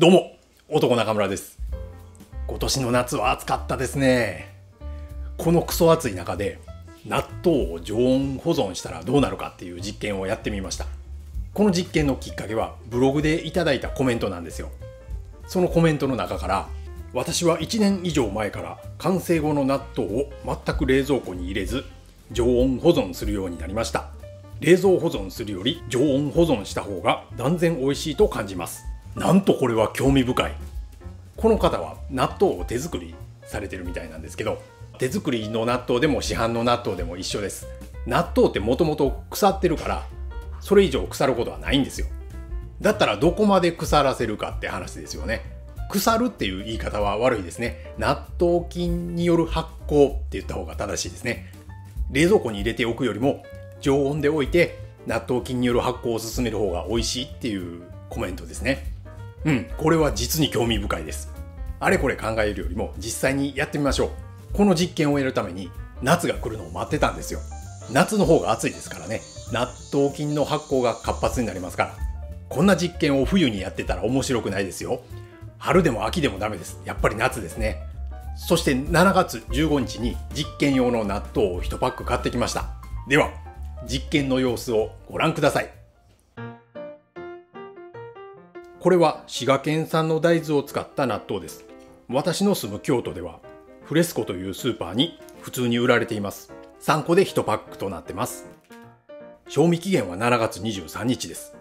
どうも、男中村です。今年の夏は暑かったですね。このクソ暑い中で納豆を常温保存したらどうなるかっていう実験をやってみました。この実験のきっかけはブログでいただいたコメントなんですよ。そのコメントの中から、私は1年以上前から完成後の納豆を全く冷蔵庫に入れず常温保存するようになりました。冷蔵保存するより常温保存した方が断然美味しいと感じます。なんとこれは興味深い。この方は納豆を手作りされてるみたいなんですけど、手作りの納豆でも市販の納豆でも一緒です。納豆ってもともと腐ってるからそれ以上腐ることはないんですよ。だったらどこまで腐らせるかって話ですよね。腐るっていう言い方は悪いですね。納豆菌による発酵って言った方が正しいですね。冷蔵庫に入れておくよりも常温で置いて納豆菌による発酵を進める方が美味しいっていうコメントですね。これは実に興味深いです。あれこれ考えるよりも実際にやってみましょう。この実験をやるために夏が来るのを待ってたんですよ。夏の方が暑いですからね。納豆菌の発酵が活発になりますから。こんな実験を冬にやってたら面白くないですよ。春でも秋でもダメです。やっぱり夏ですね。そして7月15日に実験用の納豆を1パック買ってきました。では実験の様子をご覧ください。これは滋賀県産の大豆を使った納豆です。私の住む京都ではフレスコというスーパーに普通に売られています。3個で1パックとなってます。賞味期限は7月23日です。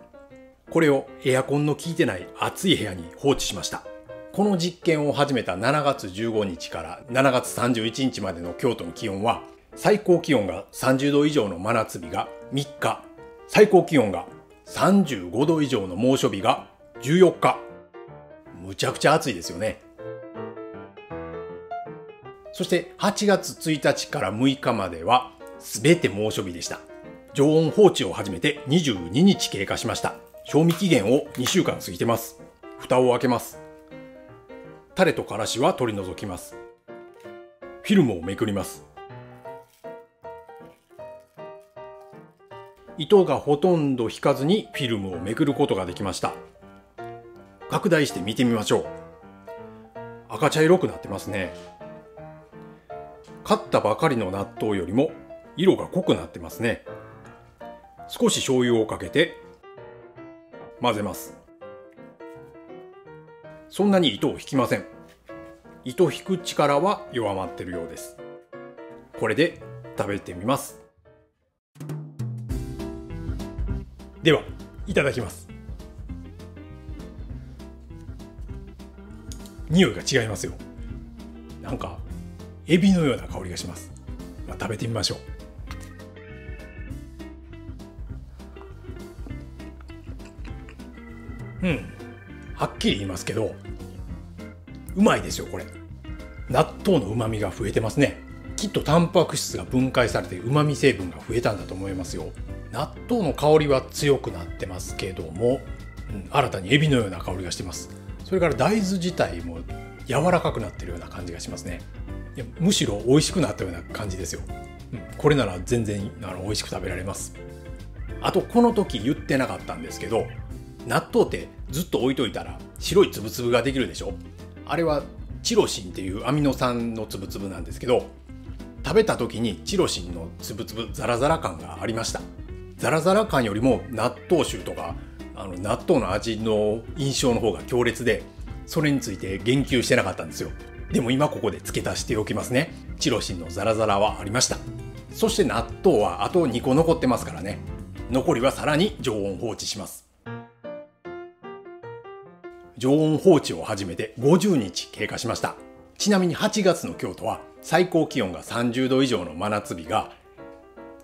これをエアコンの効いてない暑い部屋に放置しました。この実験を始めた7月15日から7月31日までの京都の気温は、最高気温が30度以上の真夏日が3日、最高気温が35度以上の猛暑日が14日。むちゃくちゃ暑いですよね。そして8月1日から6日までは全て猛暑日でした。常温放置を始めて22日経過しました。賞味期限を2週間過ぎてます。蓋を開けます。タレとからしは取り除きます。フィルムをめくります。糸がほとんど引かずにフィルムをめくることができました。拡大して見てみましょう。赤茶色くなってますね。買ったばかりの納豆よりも色が濃くなってますね。少し醤油をかけて混ぜます。そんなに糸を引きません。糸引く力は弱まっているようです。これで食べてみます。では、いただきます。匂いが違いますよ。なんかエビのような香りがします。食べてみましょう。はっきり言いますけど、うまいですよこれ。納豆の旨味が増えてますね。きっとタンパク質が分解されて旨味成分が増えたんだと思いますよ。納豆の香りは強くなってますけども、新たにエビのような香りがしてます。それから大豆自体も柔らかくなってるような感じがしますね。いや、むしろ美味しくなったような感じですよ。これなら全然美味しく食べられます。あとこの時言ってなかったんですけど、納豆ってずっと置いといたら白いつぶつぶができるでしょ。あれはチロシンっていうアミノ酸のつぶつぶなんですけど、食べた時にチロシンのつぶつぶザラザラ感がありました。ザラザラ感よりも納豆臭とか納豆の味の印象の方が強烈で、それについて言及してなかったんですよ。でも今ここで付け足しておきますね。チロシンのザラザラはありました。そして納豆はあと2個残ってますからね。残りはさらに常温放置します。常温放置を始めて50日経過しました。ちなみに8月の京都は最高気温が30度以上の真夏日が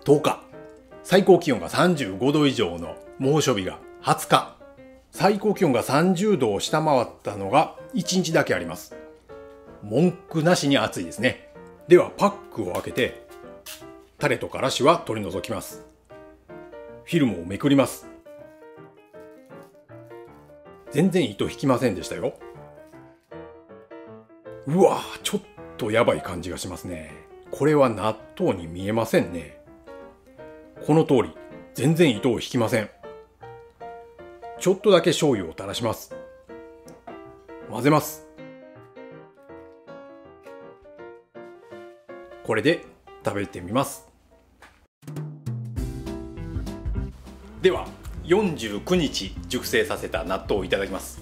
10日、最高気温が35度以上の猛暑日が20日、最高気温が30度を下回ったのが1日だけあります。文句なしに暑いですね。ではパックを開けてタレとからしは取り除きます。フィルムをめくります。全然糸引きませんでしたよ。うわ、ちょっとやばい感じがしますね。これは納豆に見えませんね。この通り全然糸を引きません。ちょっとだけ醤油を垂らします。混ぜます。これで食べてみます。では49日熟成させた納豆をいただきます。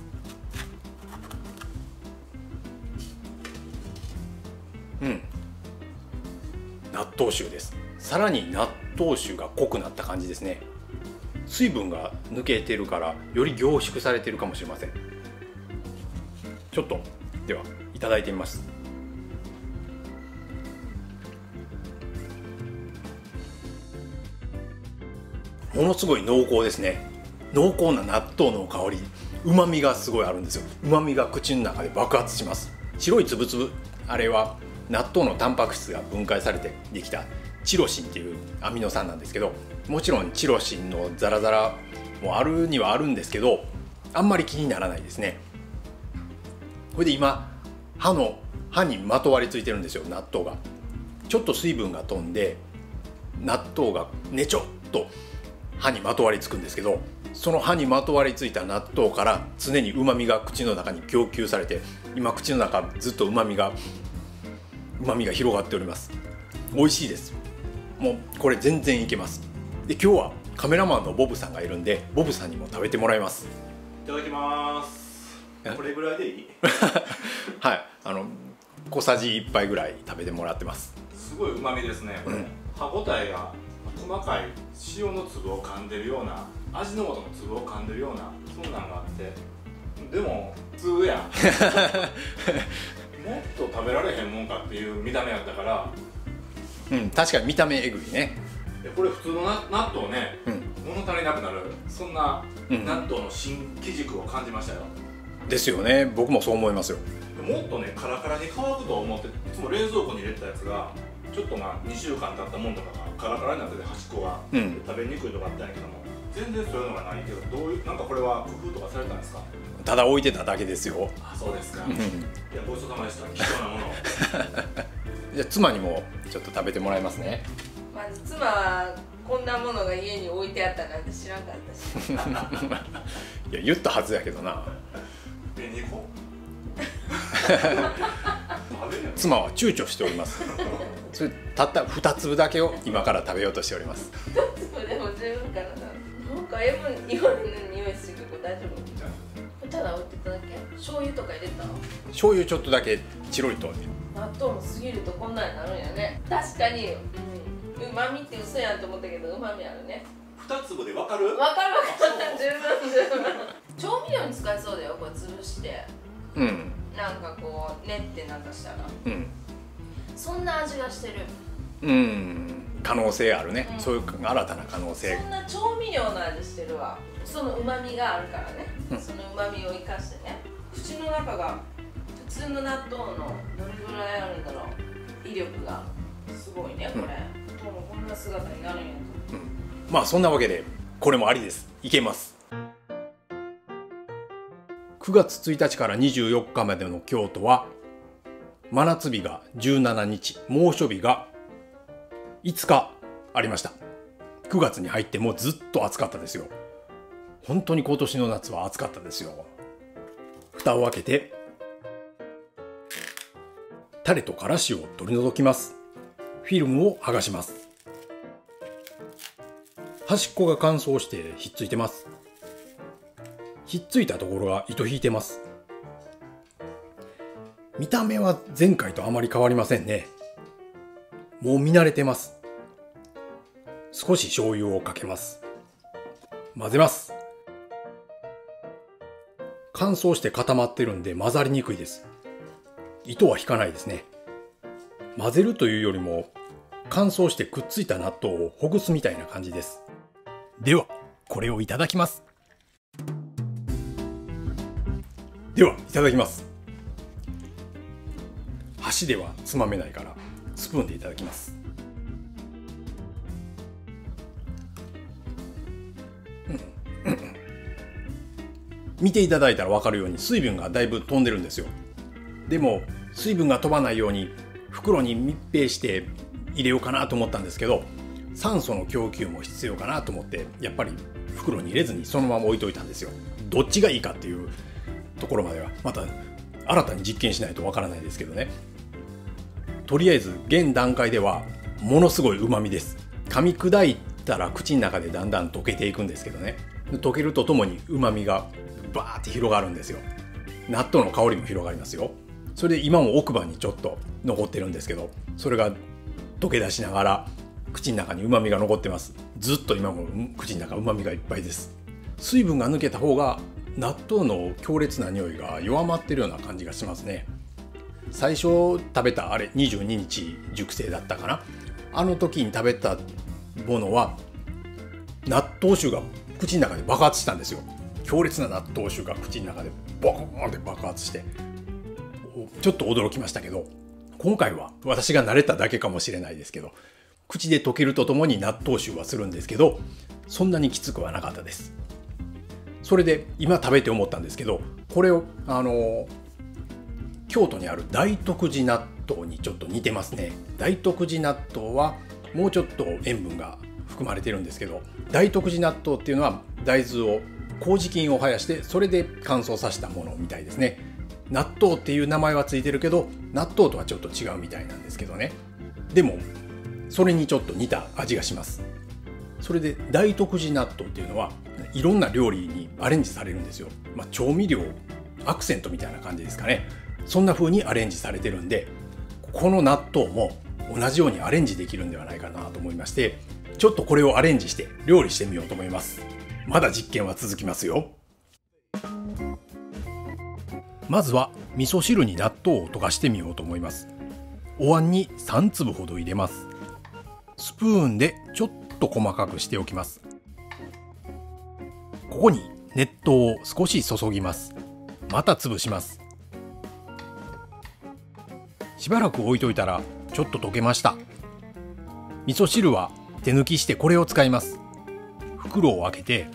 納豆臭です。さらに納豆臭が濃くなった感じですね。水分が抜けてるからより凝縮されてるかもしれません。ちょっとではいただいてみます。ものすごい濃厚ですね。濃厚な納豆の香り、旨味がすごいあるんですよ。旨味が口の中で爆発します。白いつぶつぶ、あれは納豆のタンパク質が分解されてできたチロシンっていうアミノ酸なんですけど、もちろんチロシンのザラザラもあるにはあるんですけど、あんまり気にならないですね。これで今歯にまとわりついてるんですよ、納豆が。ちょっと水分が飛んで納豆がねちょっと歯にまとわりつくんですけど、その歯にまとわりついた納豆から常に旨味が口の中に供給されて、今口の中ずっと旨味が広がっております。美味しいです。もうこれ全然いけます。で今日はカメラマンのボブさんがいるんで、ボブさんにも食べてもらいます。いただきます。これぐらいでいい？はい、小さじ1杯ぐらい食べてもらってます。すごい旨味ですねこれ、歯ごたえが細かい塩の粒を噛んでるような、味の素の粒を噛んでるような、そんなんがあって、でも普通やんもっと食べられへんもんかっていう見た目やったから、確かに見た目えぐいね。これ普通の納豆ね、物足りなくなる、そんな納豆の新機軸を感じましたよ。ですよね。僕もそう思いますよ。もっとねカラカラに乾くと思って、いつも冷蔵庫に入れてたやつがちょっと2週間経ったもんとかがカラカラになってて、端っこが、食べにくいとかあったんやけども、全然そういうのがないけど、なんかこれは工夫とかされたんですか？ただ置いてただけですよ。あ、そうですか。いやごちそうさまでした。貴重なものをじゃあ妻にもちょっと食べてもらいますね。まず妻はこんなものが家に置いてあったなんて知らんかったしいや言ったはずやけどな。2個妻は躊躇しております。それたった2粒だけを今から食べようとしております。2粒でも十分かな。なんか今の匂いするけど大丈夫？ただ置いてただけ？醤油とか入れたの？醤油ちょっとだけチロリと。納豆も過ぎるとこんなんになるんやね。確かに、うまみって嘘やんと思ったけど、うまみあるね。2粒でわかる？わかる十分調味料に使えそうだよ、これ潰してなんかこう練ってなんかしたら、そんな味がしてる。可能性あるね、そういう新たな可能性。そんな調味料の味してるわ。そのうまみがあるからね、そのうまみを生かしてね、口の中が普通の納豆のどれぐらいあるんだろう、威力がすごいねこれ、もうこんな姿になるんやと。まあそんなわけでこれもありです。いけます。9月1日から24日までの京都は真夏日が17日、猛暑日が5日ありました。9月に入ってもずっと暑かったですよ。本当に今年の夏は暑かったですよ。蓋を開けてタレとからしを取り除きます。フィルムを剥がします。端っこが乾燥してひっついてます。ひっついたところが糸引いてます。見た目は前回とあまり変わりませんね。もう見慣れてます。少し醤油をかけます。混ぜます。乾燥して固まってるんで混ざりにくいです。糸は引かないですね。混ぜるというよりも乾燥してくっついた納豆をほぐすみたいな感じです。ではこれをいただきます。ではいただきます。箸ではつまめないからスプーンでいただきます。見ていただいたら分かるように水分がだいぶ飛んでるんですよ。でも水分が飛ばないように袋に密閉して入れようかなと思ったんですけど、酸素の供給も必要かなと思ってやっぱり袋に入れずにそのまま置いといたんですよ。どっちがいいかっていうところまではまた新たに実験しないとわからないですけどね。とりあえず現段階ではものすごい旨味です。噛み砕いたら口の中でだんだん溶けていくんですけどね、溶けるとともに旨味がバーって広がるんですよ。納豆の香りも広がりますよ。それで今も奥歯にちょっと残ってるんですけど、それが溶け出しながら口の中に旨味が残ってます。ずっと今も口の中旨味がいっぱいです。水分が抜けた方が納豆の強烈な匂いが弱まってるような感じがしますね。最初食べたあれ22日熟成だったかな、あの時に食べたものは納豆臭が口の中で爆発したんですよ。強烈な納豆臭が口の中でボコーンって爆発して、ちょっと驚きましたけど、今回は私が慣れただけかもしれないですけど、口で溶けるとともに納豆臭はするんですけど、そんなにきつくはなかったです。それで今食べて思ったんですけど、これを京都にある大徳寺納豆にちょっと似てますね。大徳寺納豆はもうちょっと塩分が含まれてるんですけど、大徳寺納豆っていうのは大豆を麹菌を生やしてそれで乾燥させたものみたいですね。納豆っていう名前はついてるけど納豆とはちょっと違うみたいなんですけどね。でもそれにちょっと似た味がします。それで大徳寺納豆っていうのはいろんな料理にアレンジされるんですよ。調味料アクセントみたいな感じですかね。そんな風にアレンジされてるんで、この納豆も同じようにアレンジできるんではないかなと思いまして、ちょっとこれをアレンジして料理してみようと思います。まだ実験は続きますよ。まずは味噌汁に納豆を溶かしてみようと思います。お椀に3粒ほど入れます。スプーンでちょっと細かくしておきます。ここに熱湯を少し注ぎます。また潰します。しばらく置いといたらちょっと溶けました。味噌汁は手抜きしてこれを使います。袋を開けて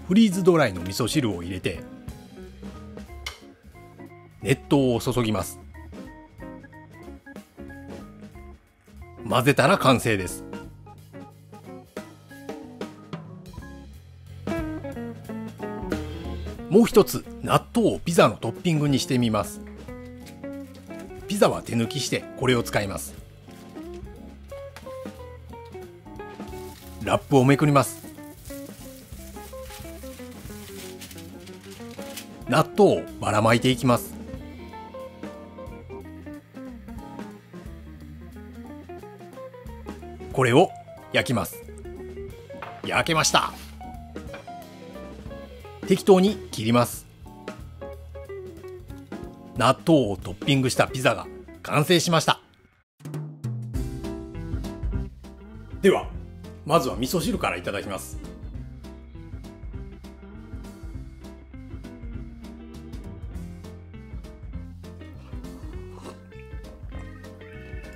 フリーズドライの味噌汁を入れて熱湯を注ぎます。混ぜたら完成です。もう一つ納豆をピザのトッピングにしてみます。ピザは手抜きしてこれを使います。ラップをめくります。納豆をばらまいていきます。これを焼きます。焼けました。適当に切ります。納豆をトッピングしたピザが完成しました。ではまずは味噌汁からいただきます。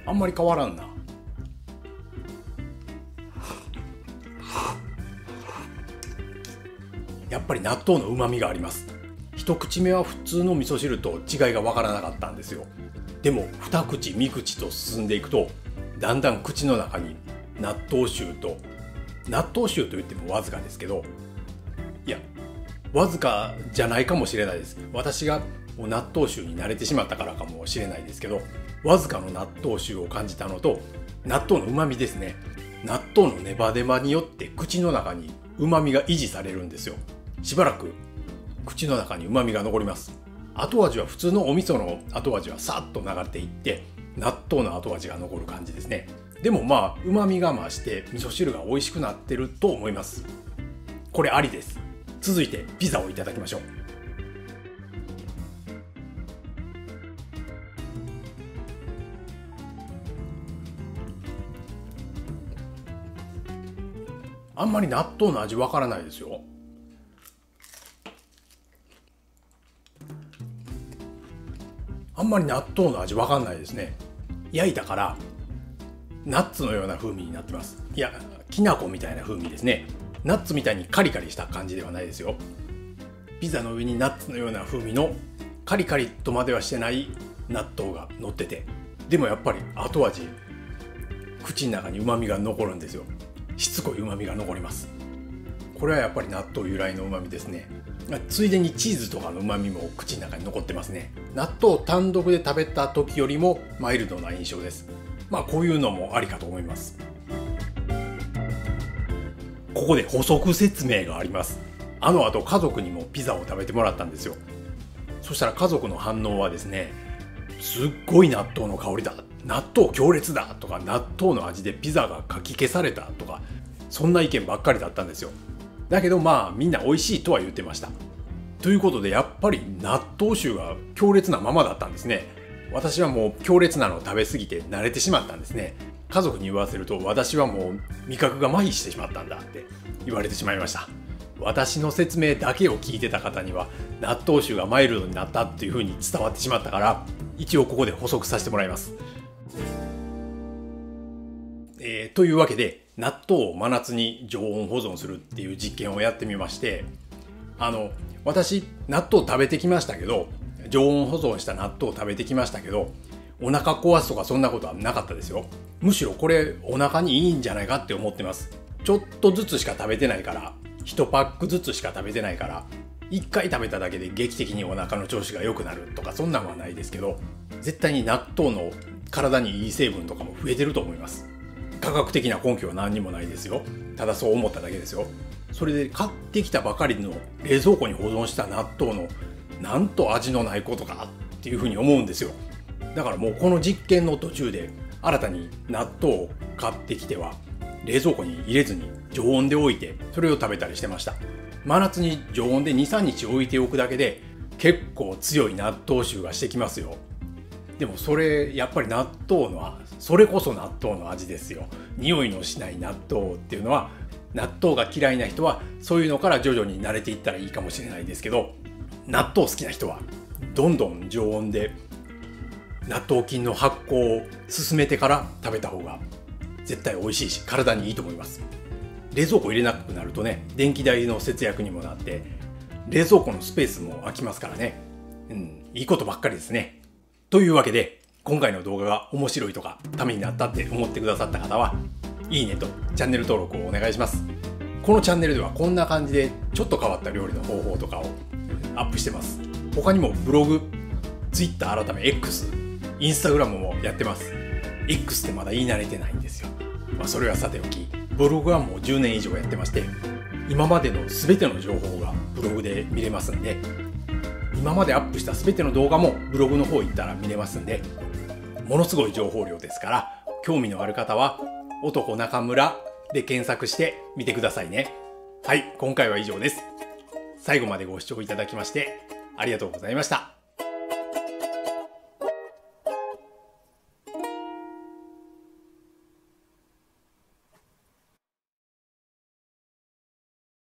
あんまり変わらんな。やっぱり納豆の旨味があります。一口目は普通の味噌汁と違いが分からなかったんですよ。でも二口三口と進んでいくとだんだん口の中に納豆臭といってもわずかですけど、いやわずかじゃないかもしれないです。私がもう納豆臭に慣れてしまったからかもしれないですけど、わずかの納豆臭を感じたのと納豆の旨味ですね。納豆のネバネバによって口の中に旨味が維持されるんですよ。しばらく口の中に旨味が残ります。後味は普通のお味噌の後味はさっと流れていって納豆の後味が残る感じですね。でも旨味が増して味噌汁が美味しくなってると思います。これありです。続いてピザをいただきましょう。あんまり納豆の味わからないですよ。あんまり納豆の味わかんないですね。焼いたからナッツのような風味になってます。いや、きな粉みたいな風味ですね。ナッツみたいにカリカリした感じではないですよ。ピザの上にナッツのような風味のカリカリとまではしてない納豆が乗ってて、でもやっぱり後味、口の中に旨味が残るんですよ。しつこい旨味が残ります。これはやっぱり納豆由来の旨味ですね。ついでにチーズとかの旨味も口の中に残ってますね。納豆単独で食べた時よりもマイルドな印象です。こういうのもありかと思います。ここで補足説明があります。あの後家族にもピザを食べてもらったんですよ。そしたら家族の反応はですね、すっごい納豆の香りだ、納豆強烈だとか、納豆の味でピザがかき消されたとか、そんな意見ばっかりだったんですよ。だけどみんな美味しいとは言ってました。ということでやっぱり納豆臭が強烈なままだったんですね。私はもう強烈なのを食べ過ぎて慣れてしまったんですね。家族に言わせると私はもう味覚が麻痺してしまったんだって言われてしまいました。私の説明だけを聞いてた方には納豆臭がマイルドになったっていう風に伝わってしまったから、一応ここで補足させてもらいます。というわけで納豆を真夏に常温保存するっていう実験をやってみまして、私納豆食べてきましたけど、常温保存した納豆を食べてきましたけど、お腹壊すとかそんなことはなかったですよ。むしろこれお腹にいいんじゃないかって思ってます。ちょっとずつしか食べてないから、1パックずつしか食べてないから、1回食べただけで劇的にお腹の調子が良くなるとかそんなんはないですけど、絶対に納豆の体にいい成分とかも増えてると思います。科学的な根拠は何にもないですよ。ただそう思っただけですよ。それで買ってきたばかりの冷蔵庫に保存した納豆のなんと味のないことかっていうふうに思うんですよ。だからもうこの実験の途中で新たに納豆を買ってきては冷蔵庫に入れずに常温で置いてそれを食べたりしてました。真夏に常温で 2,3 日置いておくだけで結構強い納豆臭がしてきますよ。でもそれやっぱり納豆のそれこそ納豆の味ですよ。匂いのしない納豆っていうのは、納豆が嫌いな人はそういうのから徐々に慣れていったらいいかもしれないですけど、納豆好きな人はどんどん常温で納豆菌の発酵を進めてから食べた方が絶対美味しいし体にいいと思います。冷蔵庫入れなくなるとね、電気代の節約にもなって冷蔵庫のスペースも空きますからね、いいことばっかりですね。というわけで今回の動画が面白いとかためになったって思ってくださった方はいいねとチャンネル登録をお願いします。このチャンネルではこんな感じでちょっと変わった料理の方法とかをアップしてます。他にもブログ、Twitter 改め X、インスタグラムもやってます。 X ってまだ言い慣れてないんですよ。それはさておき、ブログはもう10年以上やってまして、今までの全ての情報がブログで見れますんで、今までアップした全ての動画もブログの方行ったら見れますんで、ものすごい情報量ですから、興味のある方は男中村で検索してみてくださいね。はい、今回は以上です。最後までご視聴いただきましてありがとうございました。